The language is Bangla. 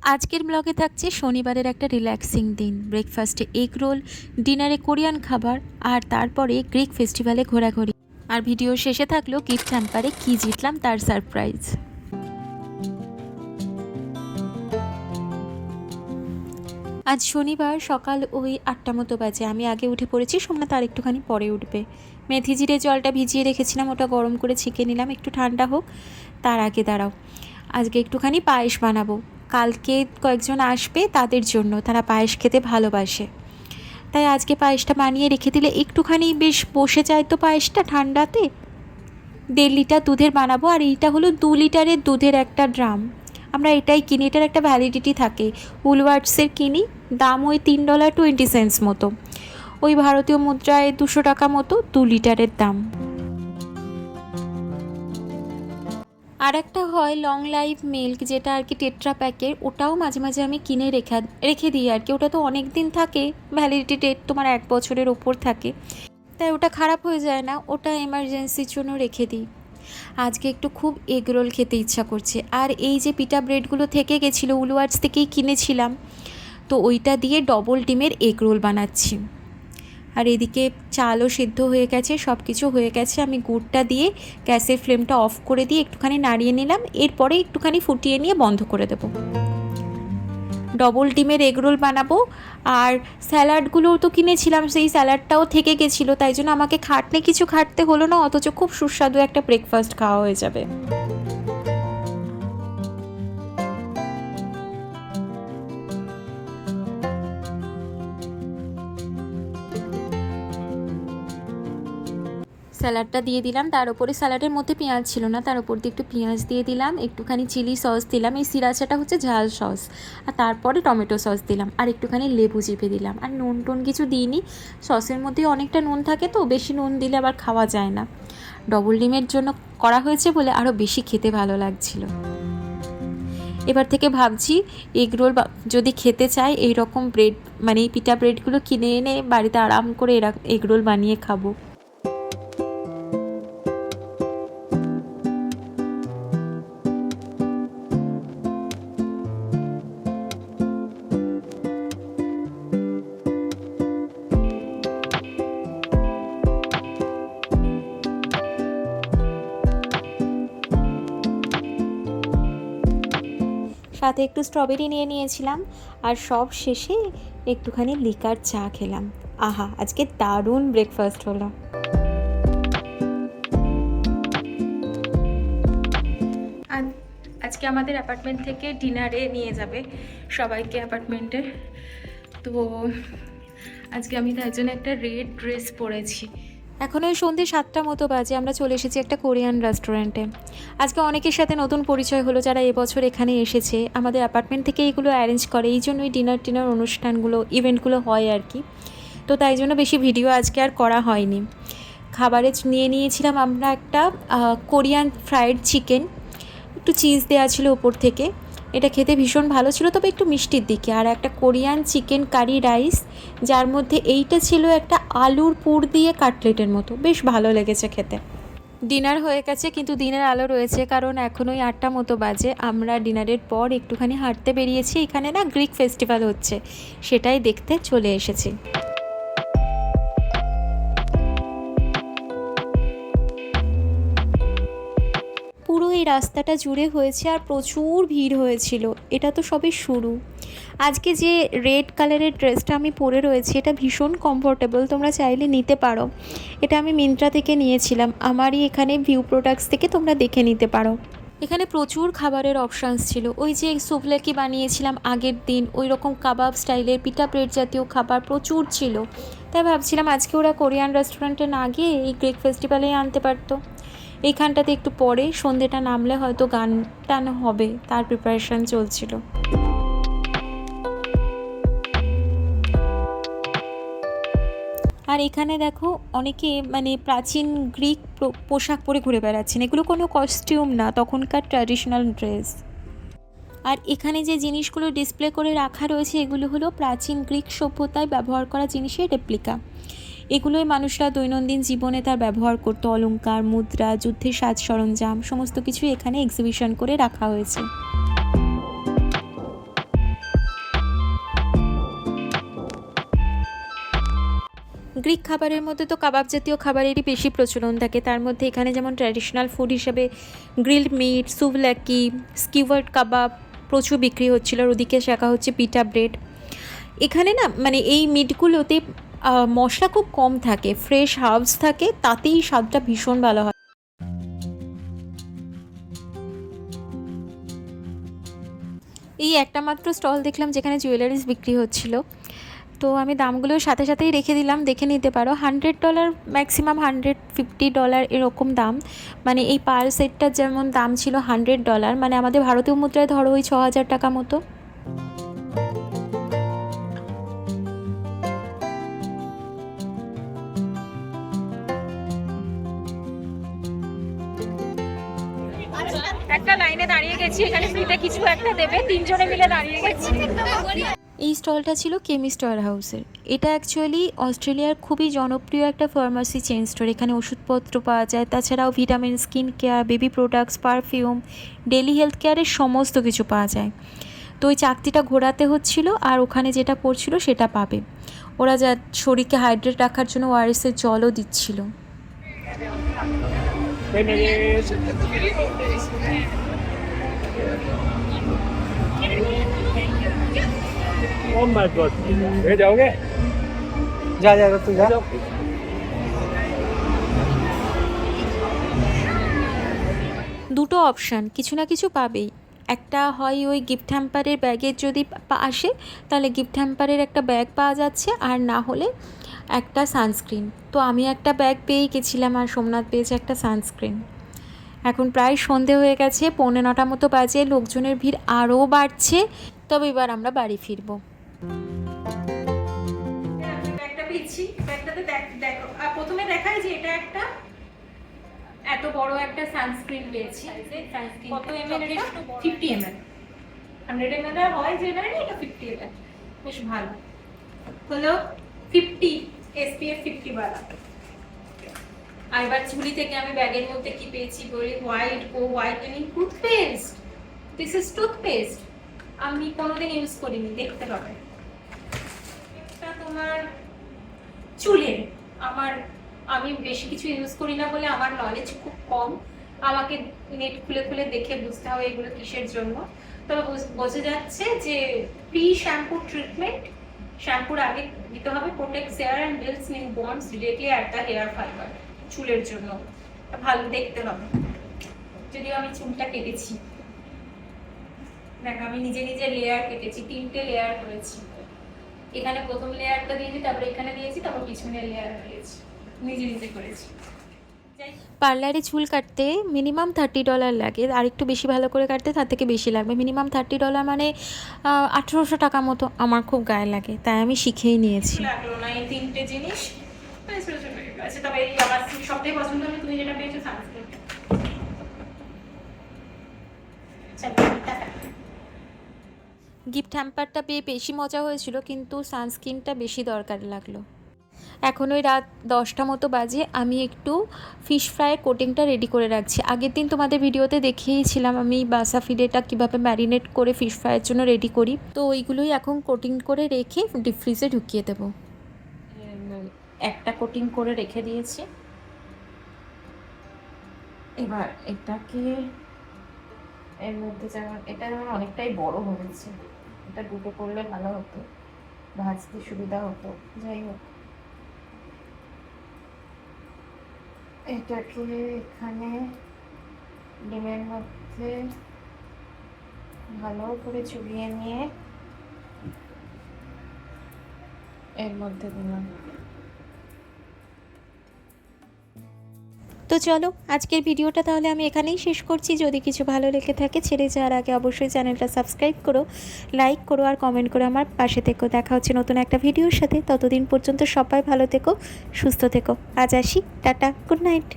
আজকের ব্লগে থাকছে শনিবারের একটা রিল্যাক্সিং দিন। ব্রেকফাস্টে এগ রোল, ডিনারে কোরিয়ান খাবার, আর তারপরে গ্রিক ফেস্টিভ্যালে ঘোরাঘুরি। আর ভিডিও শেষে থাকলো গিফট হ্যাম্পারে কী জিতলাম তার সারপ্রাইজ। আজ শনিবার সকাল ওই 8টা মতো বাজে। আমি আগে উঠে পড়েছি, সোমনাথ আর একটুখানি পরে উঠবে। মেথি জিরে জলটা ভিজিয়ে রেখেছিলাম, ওটা গরম করে ছেঁকে নিলাম, একটু ঠান্ডা হোক। তার আগে দাঁড়াও, আজকে একটুখানি পায়েস বানাবো। কালকে কয়েকজন আসবে, তাদের জন্য, তারা পায়েস খেতে ভালোবাসে। তাই আজকে পায়েসটা বানিয়ে রেখে দিলে একটুখানি বেশ বসে যায় তো পায়েসটা ঠান্ডাতে। 1.5 লিটার দুধের বানাবো, আর এইটা হলো 2 লিটারের দুধের একটা ড্রাম। আমরা এটাই কিনি, এটার একটা ভ্যালিডিটি থাকে। উলওয়ার্টসের কিনি, দাম ওই $3.20 মতো, ওই ভারতীয় মুদ্রায় 200 টাকা মতো 2 লিটারের দাম। আর একটা হয় লং লাইফ মিল্ক, যেটা আর কি টেট্রা প্যাকের, ওটাও মাঝে মাঝে আমি কিনে রেখে দিই আর কি। ওটা তো অনেক দিন থাকে, ভ্যালিডিটি ডেট তোমার 1 বছরের ওপর থাকে, তাই ওটা খারাপ হয়ে যায় না, ওটা এমার্জেন্সির জন্য রেখে দিই। আজকে একটু খুব এগ রোল খেতে ইচ্ছা করছে। আর এই যে পিটা ব্রেডগুলো থেকে গেছিলো, উলওয়ার্টস থেকেই কিনেছিলাম, তো ওইটা দিয়ে ডবল ডিমের এগ রোল বানাচ্ছি। আর এদিকে চালও সিদ্ধ হয়ে গেছে, সব কিছু হয়ে গেছে। আমি গুড়টা দিয়ে গ্যাসের ফ্লেমটা অফ করে দিয়ে একটুখানি নাড়িয়ে নিলাম, এরপরে একটুখানি ফুটিয়ে নিয়ে বন্ধ করে দেবো। ডবল ডিমের এগ রোল বানাবো। আর স্যালাডগুলোও তো কিনেছিলাম, সেই স্যালাডটাও থেকে গেছিলো, তাই জন্য আমাকে কিছু খাটতে হলো না, অথচ খুব সুস্বাদু একটা ব্রেকফাস্ট খাওয়া হয়ে যাবে। স্যালাডটা দিয়ে দিলাম, তার উপরে স্যালাডের মধ্যে পেঁয়াজ ছিল না, তার উপর দিয়ে একটু পেঁয়াজ দিয়ে দিলাম, একটুখানি চিলি সস দিলাম, এই সিরাচাটা হচ্ছে ঝাল সস, আর তারপরে টমেটো সস দিলাম, আর একটুখানি লেবু চিপে দিলাম। আর নুন টুন কিছু দিইনি, সসের মধ্যে অনেকটা নুন থাকে, তো বেশি নুন দিলে আবার খাওয়া যায় না। ডবল ডিমের জন্য করা হয়েছে বলে আরও বেশি খেতে ভালো লাগছিল। এবার থেকে ভাবছি এগ রোল যদি খেতে চাই, এইরকম ব্রেড মানে এই পিটা ব্রেডগুলো কিনে এনে বাড়িতে আরাম করে এগ রোল বানিয়ে খাবো। সাথে একটু স্ট্রবেরি নিয়ে নিয়েছিলাম, আর সব শেষে একটুখানি লিকার চা খেলাম। আহা, আজকে দারুণ ব্রেকফাস্ট হলো। আজকে আমাদের অ্যাপার্টমেন্ট থেকে ডিনারে নিয়ে যাবে সবাইকে অ্যাপার্টমেন্টে, তো আজকে আমি তার জন্য একটা রেড ড্রেস পরেছি। এখন ওই সন্ধ্যে 7টা মতো বাজে, আমরা চলে এসেছি একটা কোরিয়ান রেস্টুরেন্টে। আজকে অনেকের সাথে নতুন পরিচয় হলো, যারা এবছর এখানে এসেছে। আমাদের অ্যাপার্টমেন্ট থেকে এইগুলো অ্যারেঞ্জ করে, এই জন্যই ডিনার অনুষ্ঠানগুলো, ইভেন্টগুলো হয় আর কি। তো তাই জন্য বেশি ভিডিও আজকে আর করা হয়নি। খাবারে নিয়ে নিয়েছিলাম আমরা একটা কোরিয়ান ফ্রাইড চিকেন, একটু চিজ দেওয়া ছিল ওপর থেকে, এটা খেতে ভীষণ ভালো ছিল, তবে একটু মিষ্টির দিকে। আর একটা কোরিয়ান চিকেন কারি রাইস, যার মধ্যে এইটা ছিল একটা আলুর পুর দিয়ে কাটলেটের মতো, বেশ ভালো লেগেছে খেতে। ডিনার হয়ে গেছে, কিন্তু দিনের আলো রয়েছে, কারণ এখন ওই 8টা মতো বাজে। আমরা ডিনারের পর একটুখানি হাঁটতে বেরিয়েছি, এখানে না গ্রিক ফেস্টিভ্যাল হচ্ছে, সেটাই দেখতে চলে এসেছি। পুরো এই রাস্তাটা জুড়ে হয়েছে, আর প্রচুর ভিড় হয়েছিল। এটা তো সবে শুরু। আজকে যে রেড কালারের ড্রেসটা আমি পরে রয়েছি, এটা ভীষণ কমফোর্টেবল, তোমরা চাইলে নিতে পারো। এটা আমি মিন্ত্রা থেকে নিয়েছিলাম, আমারই এখানে ভিউ প্রোডাক্টস থেকে, তোমরা দেখে নিতে পারো। এখানে প্রচুর খাবারের অপশানস ছিল। ওই যে সুফলেকি বানিয়েছিলাম আগের দিন, ওই রকম কাবাব স্টাইলের পিটা ব্রেড জাতীয় খাবার প্রচুর ছিল। তাই ভাবছিলাম আজকে ওরা কোরিয়ান রেস্টুরেন্টে না গিয়ে এই গ্রিক ফেস্টিভ্যালেই আনতে পারতো। এইখানটাতে একটু পরে সন্ধ্যেটা নামলে হয়তো গান টান হবে, তার প্রিপারেশান চলছিল। আর এখানে দেখো অনেকে মানে প্রাচীন গ্রিক পোশাক পরে ঘুরে বেড়াচ্ছেন, এগুলো কোনো কস্টিউম না, তখনকার ট্র্যাডিশনাল ড্রেস। আর এখানে যে জিনিসগুলো ডিসপ্লে করে রাখা রয়েছে, এগুলো হলো প্রাচীন গ্রিক সভ্যতায় ব্যবহার করা জিনিসের রেপ্লিকা। এগুলোই মানুষরা দৈনন্দিন জীবনে তার ব্যবহার করতো। অলংকার, মুদ্রা, যুদ্ধের সাজ সরঞ্জাম, সমস্ত কিছু এখানে এক্সিবিশন করে রাখা হয়েছে। গ্রিক খাবারের মধ্যে তো কাবাব জাতীয় খাবারেরই বেশি প্রচলন থাকে। তার মধ্যে এখানে যেমন ট্র্যাডিশনাল ফুড হিসেবে গ্রিলড মিট, সুভলাকি, স্কিওয়ার্ড কাবাব প্রচুর বিক্রি হচ্ছিল, আর ওদিকে শেখা হচ্ছে পিটা ব্রেড। এখানে না মানে এই মিটগুলোতে মশলা খুব কম থাকে, ফ্রেশ হার্বস থাকে, তাতেই স্বাদটা ভীষণ ভালো হয়। এই একটা মাত্র স্টল দেখলাম যেখানে জুয়েলারিস বিক্রি হচ্ছিল, তো আমি দামগুলো সাথে সাথেই রেখে দিলাম, দেখে নিতে পারো। $100, ম্যাক্সিমাম $150 এরকম দাম। মানে এই পার সেটটার যেমন দাম ছিল $100, মানে আমাদের ভারতীয় মুদ্রায় ধরো ওই 6,000 টাকা মতো। একটা লাইনে দাঁড়িয়ে গেছি, এখানে ফ্রিতে কিছু একটা দেবে, তিনজনে মিলে দাঁড়িয়ে গেছি। এই স্টলটা ছিল কেমিস্ট ওয়্যার হাউসের। এটা অ্যাকচুয়ালি অস্ট্রেলিয়ার খুবই জনপ্রিয় একটা ফার্মাসি চেইন স্টোর। এখানে ওষুধপত্র পাওয়া যায়, তাছাড়াও vitamin, skin care, baby products, perfume, daily health কেয়ারের সমস্ত কিছু পাওয়া যায়। তো ওই চাকতিটা ঘোরাতে হচ্ছিল, আর ওখানে যেটা পড়ছিল সেটা পাবে। ওরা যা শরীরকে হাইড্রেট রাখার জন্য ওআরএসের জলও দিচ্ছিল। Oh my God! ले जाओगे? जा जा तू जा। দুটো অপশান, কিছু না কিছু পাবেই। একটা হয় ওই গিফট হ্যাম্পারের ব্যাগের যদি আসে তাহলে গিফট হ্যাম্পারের একটা ব্যাগ পাওয়া যাচ্ছে, আর না হলে একটা সানস্ক্রিন। তো আমি একটা ব্যাগ পেয়েই গেছিলাম, আর সোমনাথ পেয়েছে একটা সানস্ক্রিন। এখন প্রায় সন্ধে হয়ে গেছে, 9:45 মতো বাজে, লোকজনের ভিড় আরও বাড়ছে। তবে এবার আমরা বাড়ি ফিরবো। ব্যাগটা পেয়েছি, ব্যাগটাতে দেখো, প্রথমে দেখাই যে এটা একটা এত বড় একটা সানস্ক্রিন পেয়েছি। কত ml এটা? 50 ml। 100 ml এর হয় যে না, এটা 50 ml, বেশ ভালো হলো। 50 SPF 50 वाला। আর এবার ঝুলি থেকে আমি ব্যাগের মধ্যে কি পেয়েছি বলি, white whitening toothpaste. This is toothpaste, আমি কোনোদিন ইউজ করিনি, দেখতে হবে। এটা তোমার চুলের, আমি বেশি কিছু ইউজ করি না বলে আমার নলেজ খুব কম, আমাকে নেট খুলে খুলে দেখে বুঝতে হবে এগুলো কিসের জন্য। তবে বোঝা যাচ্ছে যে প্রি শ্যাম্পু ট্রিটমেন্ট, শ্যাম্পুর আগে দিতে হবে, protects hair and builds new bonds directly at the hair fibre. চুলের জন্য ভালো, দেখতে হবে। যদিও আমি চুলটা কেটেছি, দেখো আমি নিজে নিজে লেয়ার কেটেছি, 3টে লেয়ার করেছি। এখানে প্রথম লেয়ারটা দিয়েছি, তারপরে এখানে দিয়েছি, তারপর পিছনের লেয়ার দিয়েছি, নিজে নিজে করেছি। পার্লারে চুল কাটতে মিনিমাম $30 লাগে, আর একটু বেশি ভালো করে কাটতে তার থেকে বেশি লাগবে। মিনিমাম $30 মানে 1800 টাকা মতো। আমার খুব গায়ে লাগে, তাই আমি শিখেই নিয়েছি। লাগলো না এই 3টে জিনিস। আচ্ছা, তবে এই আমার সবথেকে পছন্দ হলো তুমি যেটা পেয়েছো, সানস্ক্রিন। গিফট হ্যাম্পারটা পেয়ে বেশি মজা হয়েছিল, কিন্তু সানস্ক্রিনটা বেশি দরকার লাগলো। এখন ওই রাত 10টা মতো বাজে, আমি একটু ফিশ ফ্রাই কোটিংটা রেডি করে রাখছি। আগের দিন তোমাদের ভিডিওতে দেখিয়েছিলাম আমি বাসা ফিলেটা কীভাবে ম্যারিনেট করে ফিশ ফ্রাইয়ের জন্য রেডি করি। তো ওইগুলোই এখন কোটিং করে রেখে ডিপ ফ্রিজে ঢুকিয়ে দেবো। একটা কোটিং করে রেখে দিয়েছি, এবার এটাকে এর মধ্যে যেমন এটা অনেকটাই বড় হয়েছে, এটা দুটো করলে ভালো হতো, ভাজতে সুবিধা হতো। যাই হোক, এটাকে এখানে ডিমের মধ্যে ভালো করে চুবিয়ে নিয়ে এর মধ্যে দিলাম। তো চলো আজকের ভিডিওটা তাহলে আমি এখানেই শেষ করছি। যদি কিছু ভালো লেগে থাকে ছেড়ে যাওয়ার আগে অবশ্যই চ্যানেলটা সাবস্ক্রাইব করো, লাইক করো, আর কমেন্ট করে আমার পাশে থেকো। দেখা হচ্ছে নতুন একটা ভিডিওর সাথে। ততদিন পর্যন্ত সবাই ভালো থেকো, সুস্থ থেকো। আজ আসি, টাটা, গুড নাইট।